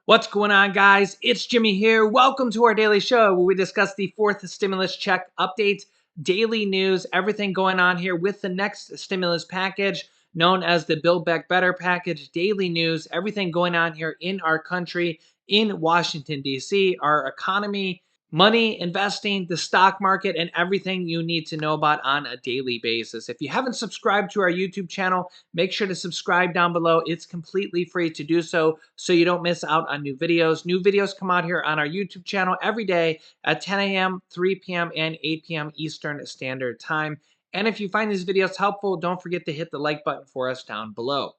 What's going on, guys? It's Jimmy here. Welcome to our daily show where we discuss the fourth stimulus check updates, daily news, everything going on here with the next stimulus package known as the Build Back Better package, daily news, everything going on here in our country, in Washington, D.C., our economy, money, investing, the stock market, and everything you need to know about on a daily basis. If you haven't subscribed to our YouTube channel, make sure to subscribe down below. It's completely free to do so you don't miss out on new videos. New videos come out here on our YouTube channel every day at 10 a.m., 3 p.m., and 8 p.m. Eastern Standard Time. And if you find these videos helpful, don't forget to hit the like button for us down below.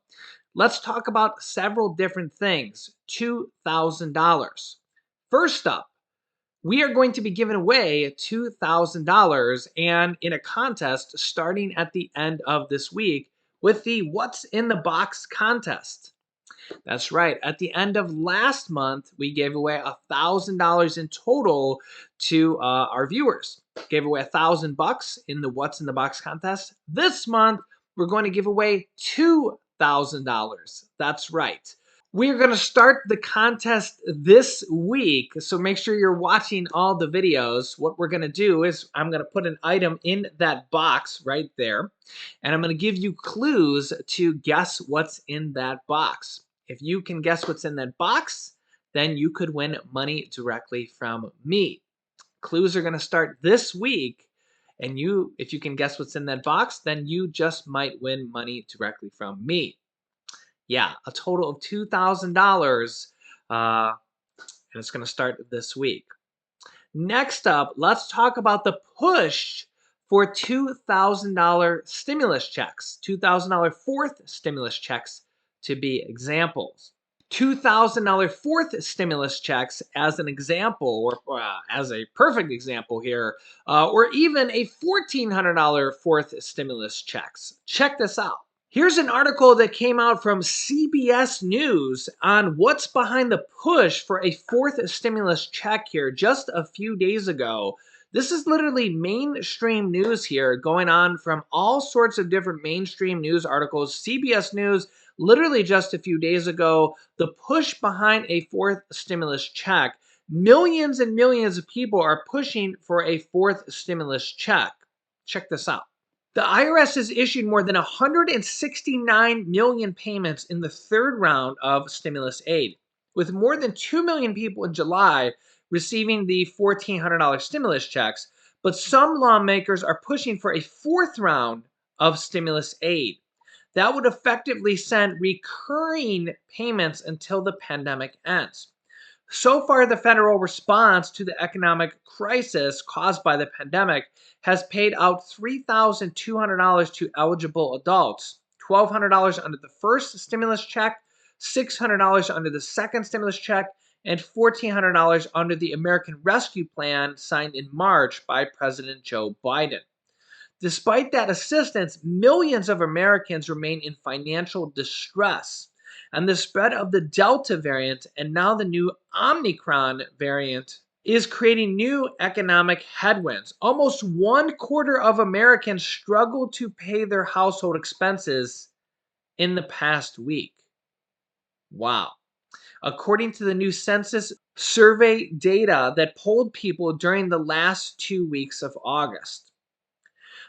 Let's talk about several different things. $2,000. First up, we are going to be giving away $2,000 and in a contest starting at the end of this week with the What's in the Box contest. That's right. At the end of last month, we gave away $1,000 in total to our viewers. Gave away $1,000 in the What's in the Box contest. This month, we're going to give away $2,000. That's right. We are going to start the contest this week, so make sure you're watching all the videos. What we're going to do is I'm going to put an item in that box right there, and I'm going to give you clues to guess what's in that box. If you can guess what's in that box, then you could win money directly from me. Clues are going to start this week, and if you can guess what's in that box, then you just might win money directly from me. Yeah, a total of $2,000, and it's going to start this week. Next up, let's talk about the push for $2,000 stimulus checks, $2,000 fourth stimulus checks to be examples. $2,000 fourth stimulus checks as an example, or as a perfect example here, or even a $1,400 fourth stimulus checks. Check this out. Here's an article that came out from CBS News on what's behind the push for a fourth stimulus check here just a few days ago. This is literally mainstream news here going on from all sorts of different mainstream news articles. CBS News, literally just a few days ago, the push behind a fourth stimulus check. Millions and millions of people are pushing for a fourth stimulus check. Check this out. The IRS has issued more than 169 million payments in the third round of stimulus aid, with more than 2 million people in July receiving the $1,400 stimulus checks, but some lawmakers are pushing for a fourth round of stimulus aid. That would effectively send recurring payments until the pandemic ends. So far, the federal response to the economic crisis caused by the pandemic has paid out $3,200 to eligible adults, $1,200 under the first stimulus check, $600 under the second stimulus check, and $1,400 under the American Rescue Plan signed in March by President Joe Biden. Despite that assistance, millions of Americans remain in financial distress. And the spread of the Delta variant and now the new Omicron variant is creating new economic headwinds. Almost 1/4 of Americans struggle to pay their household expenses in the past week. Wow. According to the new census survey data that polled people during the last 2 weeks of August.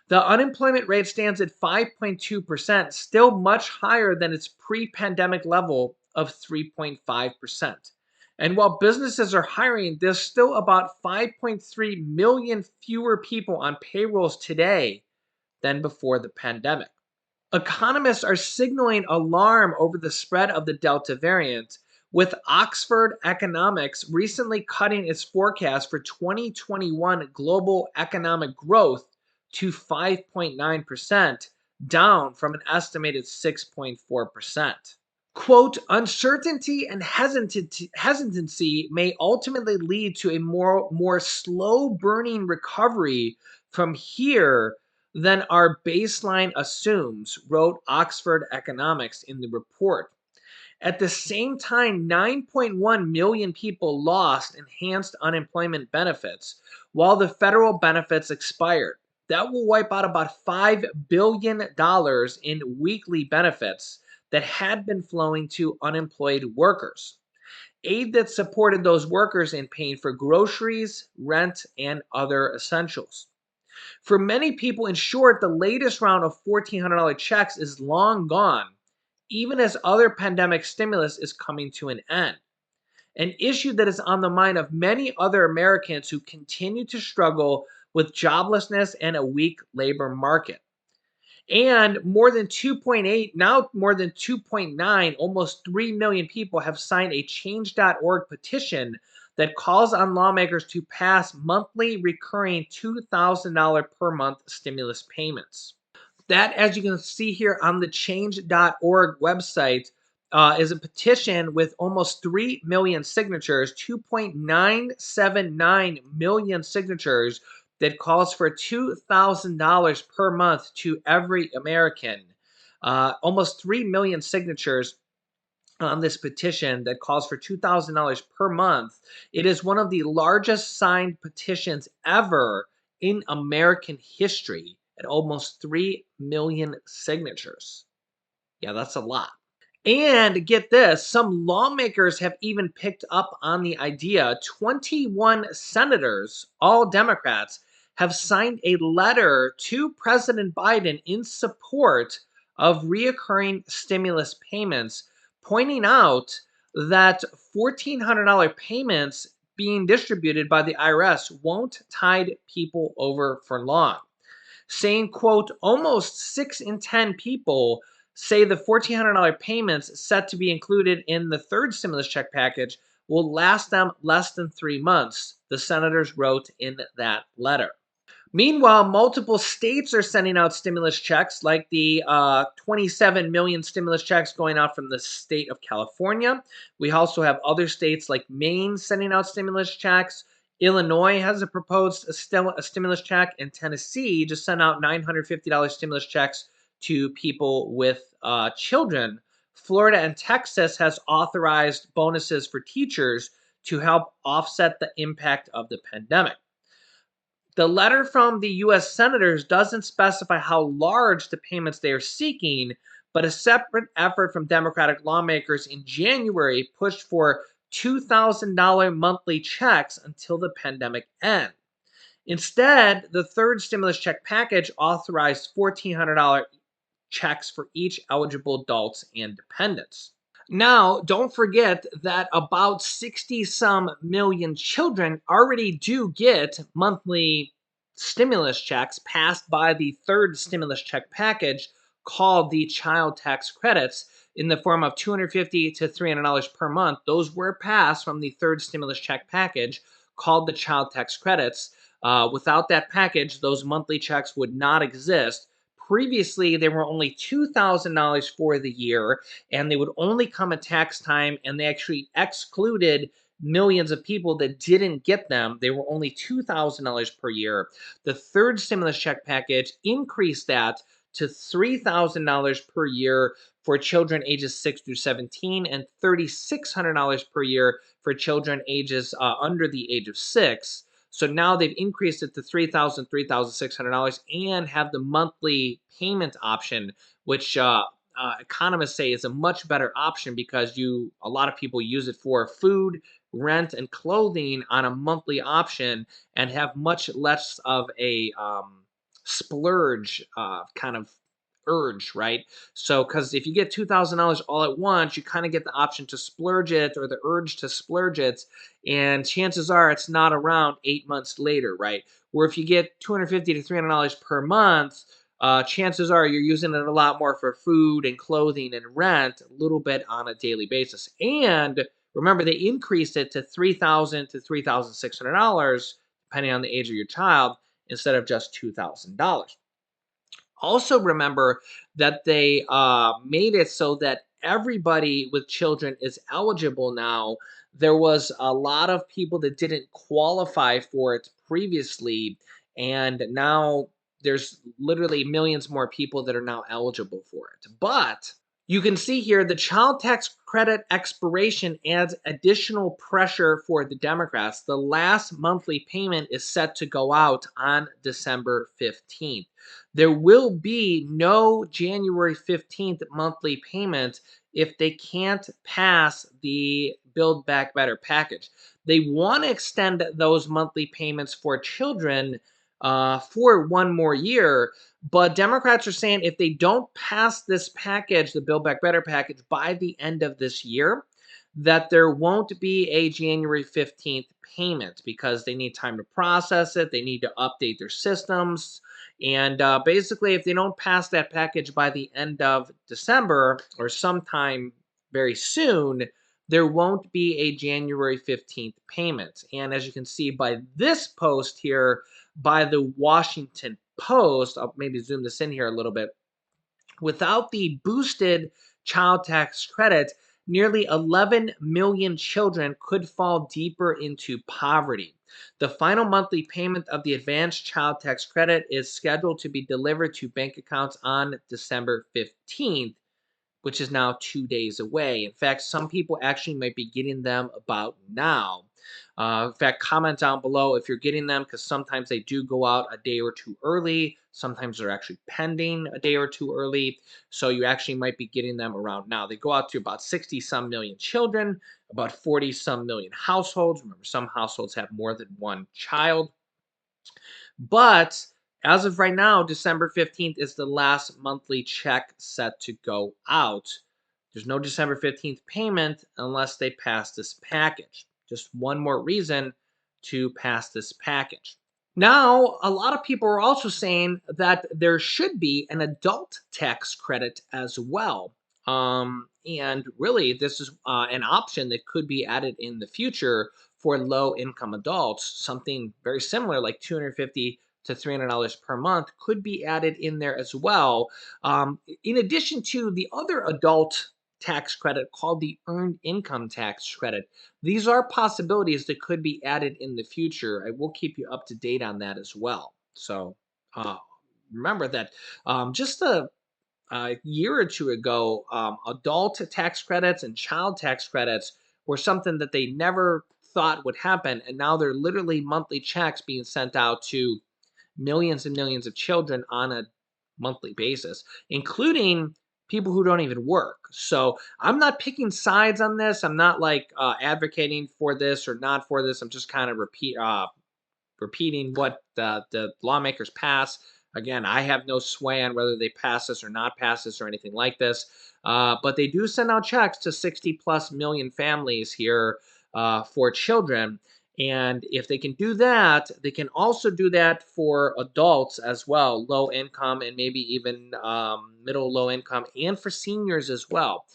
The unemployment rate stands at 5.2%, still much higher than its pre-pandemic level of 3.5%. And while businesses are hiring, there's still about 5.3 million fewer people on payrolls today than before the pandemic. Economists are signaling alarm over the spread of the Delta variant, with Oxford Economics recently cutting its forecast for 2021 global economic growth to 5.9%, down from an estimated 6.4%. Quote, uncertainty and hesitancy may ultimately lead to a more slow-burning recovery from here than our baseline assumes, wrote Oxford Economics in the report. At the same time, 9.1 million people lost enhanced unemployment benefits, while the federal benefits expired. That will wipe out about $5 billion in weekly benefits that had been flowing to unemployed workers. aid that supported those workers in paying for groceries, rent, and other essentials. For many people, in short, the latest round of $1,400 checks is long gone, even as other pandemic stimulus is coming to an end. An issue that is on the mind of many other Americans who continue to struggle with joblessness and a weak labor market. And more than 2.8, now more than 2.9, almost 3 million people have signed a change.org petition that calls on lawmakers to pass monthly recurring $2,000 per month stimulus payments. That, as you can see here on the change.org website, is a petition with almost 3 million signatures, 2.979 million signatures, that calls for $2,000 per month to every American. Almost 3 million signatures on this petition that calls for $2,000 per month. It is one of the largest signed petitions ever in American history at almost 3 million signatures. Yeah, that's a lot. And get this, some lawmakers have even picked up on the idea. 21 senators, all Democrats, have signed a letter to President Biden in support of reoccurring stimulus payments, pointing out that $1,400 payments being distributed by the IRS won't tide people over for long, saying, quote, almost 6 in 10 people say the $1,400 payments set to be included in the third stimulus check package will last them less than 3 months, the senators wrote in that letter. Meanwhile, multiple states are sending out stimulus checks, like the 27 million stimulus checks going out from the state of California. We also have other states like Maine sending out stimulus checks. Illinois has a proposed a stimulus check, and Tennessee just sent out $950 stimulus checks to people with children. Florida and Texas has authorized bonuses for teachers to help offset the impact of the pandemic. The letter from the U.S. senators doesn't specify how large the payments they are seeking, but a separate effort from Democratic lawmakers in January pushed for $2,000 monthly checks until the pandemic ends. Instead, the third stimulus check package authorized $1,400 checks for each eligible adults and dependents. Now, don't forget that about 60 some million children already do get monthly stimulus checks passed by the third stimulus check package called the child tax credits in the form of $250 to $300 per month. Those were passed from the third stimulus check package called the child tax credits. Without that package, those monthly checks would not exist. Previously, they were only $2,000 for the year, and they would only come at tax time, and they actually excluded millions of people that didn't get them. They were only $2,000 per year. The third stimulus check package increased that to $3,000 per year for children ages 6 through 17 and $3,600 per year for children ages under the age of 6. So now they've increased it to $3,000, $3,600, and have the monthly payment option, which economists say is a much better option because a lot of people use it for food, rent, and clothing on a monthly option and have much less of a splurge kind of urge, right? So, because if you get $2,000 all at once, you kind of get the option to splurge it or the urge to splurge it, and chances are it's not around 8 months later, right? Where if you get $250 to $300 per month, chances are you're using it a lot more for food and clothing and rent, a little bit on a daily basis. And remember, they increased it to $3,000 to $3,600 depending on the age of your child instead of just $2,000. Also, remember that they made it so that everybody with children is eligible now. There was a lot of people that didn't qualify for it previously, and now there's literally millions more people that are now eligible for it. But you can see here the child tax credit expiration adds additional pressure for the Democrats. The last monthly payment is set to go out on December 15th. There will be no January 15th monthly payment if they can't pass the Build Back Better package. They want to extend those monthly payments for children for one more year, but Democrats are saying if they don't pass this package, the Build Back Better package, by the end of this year, that there won't be a January 15th payment because they need time to process it. They need to update their systems. And basically, if they don't pass that package by the end of December or sometime very soon, there won't be a January 15th payment. And as you can see by this post here, by the Washington Post, I'll maybe zoom this in here a little bit. Without the boosted child tax credit, nearly 11 million children could fall deeper into poverty. The final monthly payment of the advanced child tax credit is scheduled to be delivered to bank accounts on December 15th, which is now 2 days away. In fact, some people actually might be getting them about now. In fact, comment down below if you're getting them because sometimes they do go out a day or two early. Sometimes they're actually pending a day or two early. So you actually might be getting them around now. They go out to about 60 some million children, about 40 some million households. Remember, some households have more than one child. But as of right now, December 15th is the last monthly check set to go out. There's no December 15th payment unless they pass this package. Just one more reason to pass this package. Now, a lot of people are also saying that there should be an adult tax credit as well. And really, this is an option that could be added in the future for low income adults. Something very similar, like $250 to $300 per month, could be added in there as well. In addition to the other adult tax credit called the Earned Income Tax Credit. These are possibilities that could be added in the future. I will keep you up to date on that as well. So uh, remember that just a year or two ago, adult tax credits and child tax credits were something that they never thought would happen. And now they're literally monthly checks being sent out to millions and millions of children on a monthly basis, including people who don't even work. So I'm not picking sides on this. I'm not like advocating for this or not for this. I'm just kind of repeating what the lawmakers pass. Again, I have no sway on whether they pass this or not pass this or anything like this. But they do send out checks to 60 plus million families here for children. And if they can do that, they can also do that for adults as well, low income and maybe even middle low income, and for seniors as well.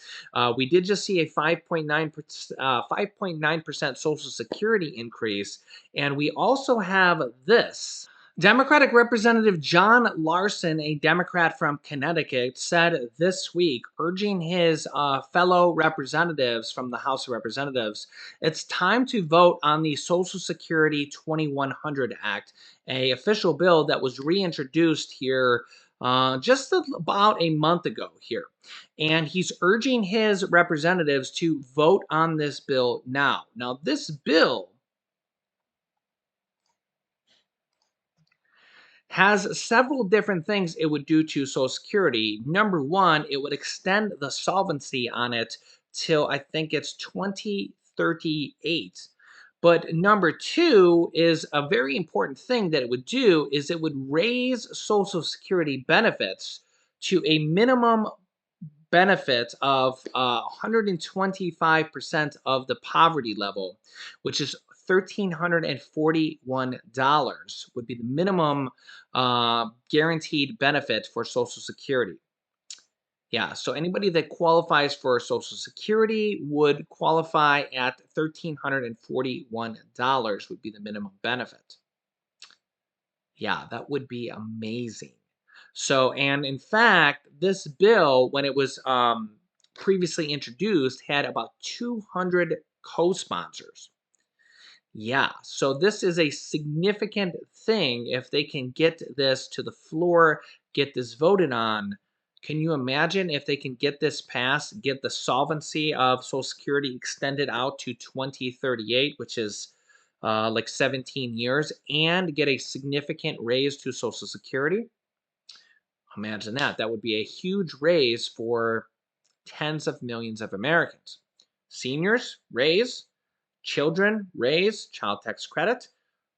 We did just see a 5.9% Social Security increase, and we also have this. Democratic Representative John Larson, a Democrat from Connecticut, said this week, urging his fellow representatives from the House of Representatives, it's time to vote on the Social Security 2100 Act, a official bill that was reintroduced here just about a month ago here. And he's urging his representatives to vote on this bill now. Now, this bill has several different things it would do to Social Security. Number one, it would extend the solvency on it till I think it's 2038. But number two is a very important thing that it would do is it would raise Social Security benefits to a minimum benefit of 125% of the poverty level, which is $1,341 would be the minimum guaranteed benefit for Social Security. Yeah, so anybody that qualifies for Social Security would qualify at $1,341 would be the minimum benefit. Yeah, that would be amazing. So, and in fact, this bill, when it was previously introduced, had about 200 co sponsors. Yeah, so this is a significant thing if they can get this to the floor, get this voted on. Can you imagine if they can get this passed, get the solvency of Social Security extended out to 2038, which is like 17 years, and get a significant raise to Social Security? Imagine that. That would be a huge raise for tens of millions of Americans. Seniors, raise. Children, raise. Child tax credit.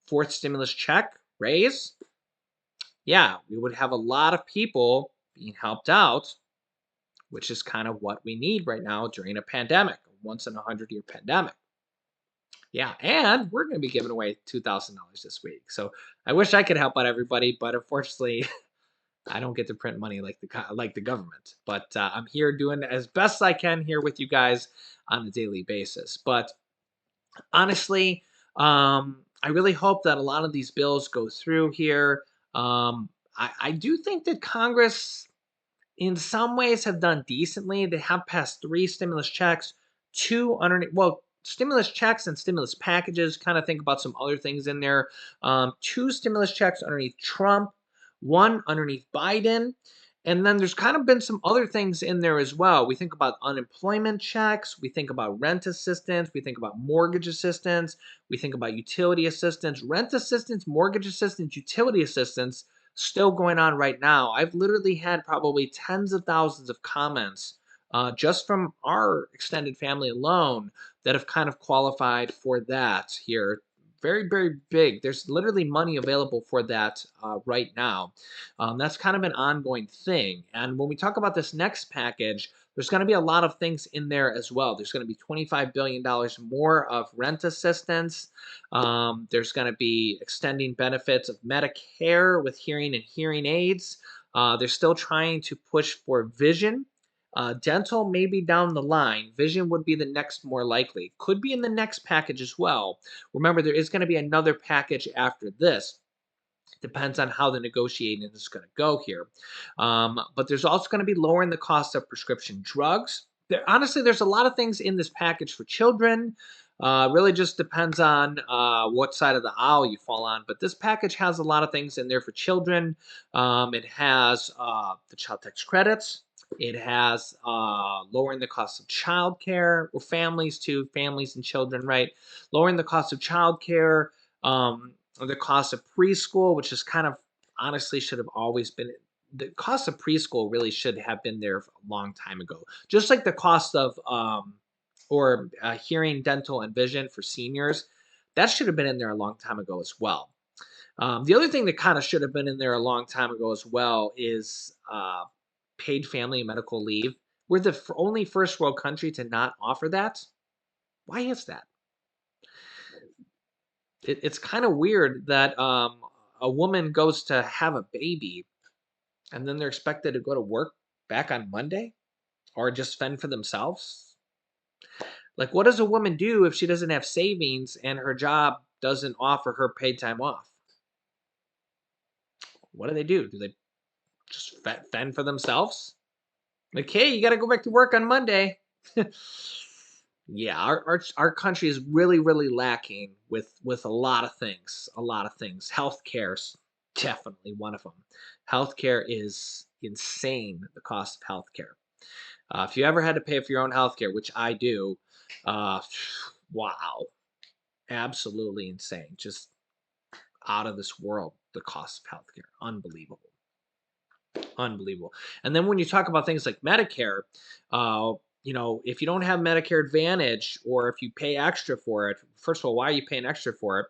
Fourth stimulus check, raise. Yeah, we would have a lot of people being helped out, which is kind of what we need right now during a pandemic, a once in a 100-year pandemic. Yeah, and we're going to be giving away $2,000 this week. So I wish I could help out everybody, but unfortunately, I don't get to print money like the government. But I'm here doing as best I can here with you guys on a daily basis. But honestly, I really hope that a lot of these bills go through here. I do think that Congress in some ways have done decently. They have passed three stimulus checks, two underneath, well, stimulus checks and stimulus packages. Kind of think about some other things in there. Two stimulus checks underneath Trump, one underneath Biden. And then there's kind of been some other things in there as well. We think about unemployment checks, we think about rent assistance, we think about mortgage assistance, we think about utility assistance, rent assistance, mortgage assistance, utility assistance still going on right now. I've literally had probably tens of thousands of comments just from our extended family alone that have kind of qualified for that here. Very, very big. There's literally money available for that right now. That's kind of an ongoing thing. And when we talk about this next package, there's going to be a lot of things in there as well. There's going to be $25 billion more of rent assistance. There's going to be extending benefits of Medicare with hearing and hearing aids. They're still trying to push for vision. Dental maybe down the line. Vision would be the next more likely. Could be in the next package as well. Remember, there is going to be another package after this. Depends on how the negotiating is going to go here. But there's also going to be lowering the cost of prescription drugs. Honestly, there's a lot of things in this package for children. Really just depends on what side of the aisle you fall on. But this package has a lot of things in there for children. It has the child tax credits. It has lowering the cost of childcare, or families too, families and children, right? Lowering the cost of childcare. Or the cost of preschool, which is kind of honestly should have always been the cost of preschool really should have been there a long time ago. Just like the cost of hearing, dental, and vision for seniors, that should have been in there a long time ago as well. The other thing that kind of should have been in there a long time ago as well is paid family and medical leave. We're the only first world country to not offer that. Why is that? It's kind of weird that a woman goes to have a baby and then they're expected to go to work back on Monday or just fend for themselves. Like, what does a woman do if she doesn't have savings and her job doesn't offer her paid time off? What do? Do they just fend for themselves? Like, hey, you got to go back to work on Monday. Yeah, our country is really, really lacking with a lot of things. A lot of things. Healthcare's definitely one of them. Healthcare is insane. The cost of healthcare. If you ever had to pay for your own healthcare, which I do, uh, wow, absolutely insane. Just out of this world. The cost of healthcare, unbelievable. Unbelievable. And then when you talk about things like Medicare, if you don't have Medicare Advantage or if you pay extra for it, first of all, why are you paying extra for it?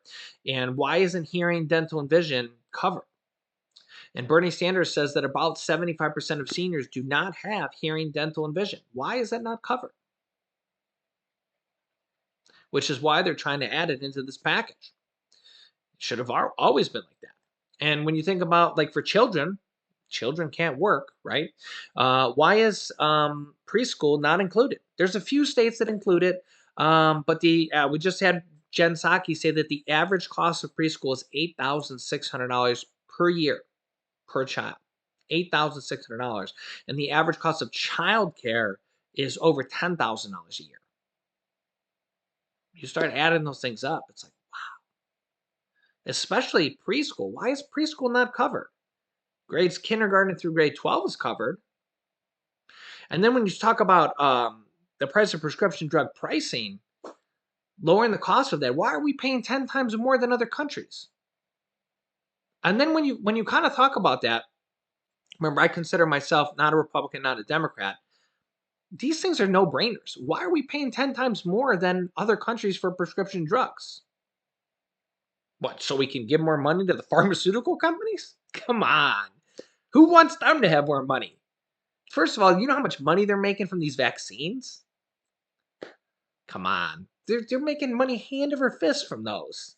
And why isn't hearing, dental, and vision covered? And Bernie Sanders says that about 75% of seniors do not have hearing, dental, and vision. Why is that not covered? Which is why they're trying to add it into this package. It should have always been like that. And when you think about, like, for children, children can't work, right? Why is preschool not included? There's a few states that include it, but we just had Jen Psaki say that the average cost of preschool is $8,600 per year per child. $8,600, and the average cost of childcare is over $10,000 a year. You start adding those things up, it's like, wow. Especially preschool. Why is preschool not covered? Grades kindergarten through grade 12 is covered. And then when you talk about the price of prescription drug pricing, lowering the cost of that, why are we paying 10 times more than other countries? And then when you kind of talk about that, remember, I consider myself not a Republican, not a Democrat. These things are no-brainers. Why are we paying 10 times more than other countries for prescription drugs? What, so we can give more money to the pharmaceutical companies? Come on. Who wants them to have more money? First of all, you know how much money they're making from these vaccines? Come on. They're making money hand over fist from those.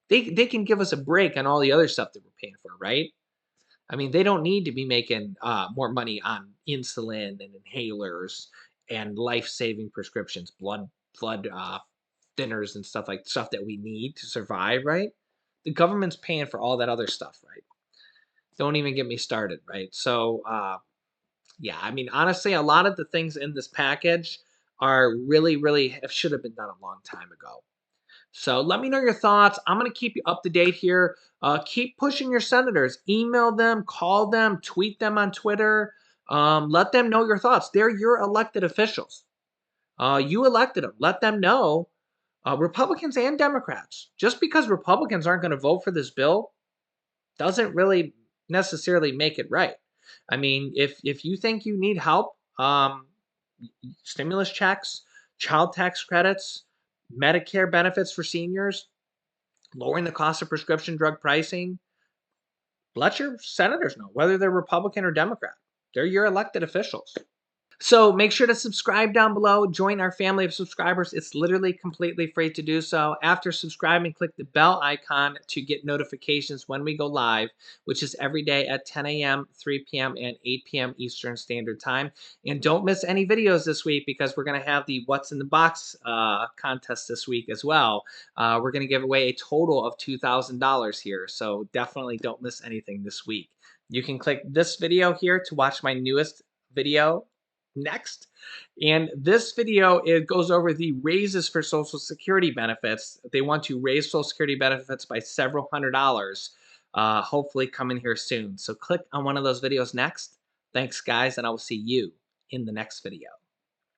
They can give us a break on all the other stuff that we're paying for, right? I mean, they don't need to be making more money on insulin and inhalers and life-saving prescriptions, blood thinners and stuff that we need to survive, right? The government's paying for all that other stuff, right? Don't even get me started, right? So, yeah, I mean, honestly, a lot of the things in this package are really should have been done a long time ago. So let me know your thoughts. I'm going to keep you up to date here. Keep pushing your senators. Email them, call them, tweet them on Twitter. Let them know your thoughts. They're your elected officials. You elected them. Let them know. Republicans and Democrats. Just because Republicans aren't going to vote for this bill doesn't really necessarily make it right. I mean, if you think you need help, stimulus checks, child tax credits, Medicare benefits for seniors, lowering the cost of prescription drug pricing, let your senators know whether they're Republican or Democrat. They're your elected officials. So make sure to subscribe down below. Join our family of subscribers. It's literally completely free to do so. After subscribing, click the bell icon to get notifications when we go live, which is every day at 10 a.m., 3 p.m., and 8 p.m. Eastern Standard Time. And don't miss any videos this week because we're going to have the What's in the Box contest this week as well. We're going to give away a total of $2,000 here. So definitely don't miss anything this week. You can click this video here to watch my newest video next. And this video, it goes over the raises for Social Security benefits. They want to raise Social Security benefits by several $100s, hopefully coming here soon. So click on one of those videos next. Thanks, guys, and I will see you in the next video.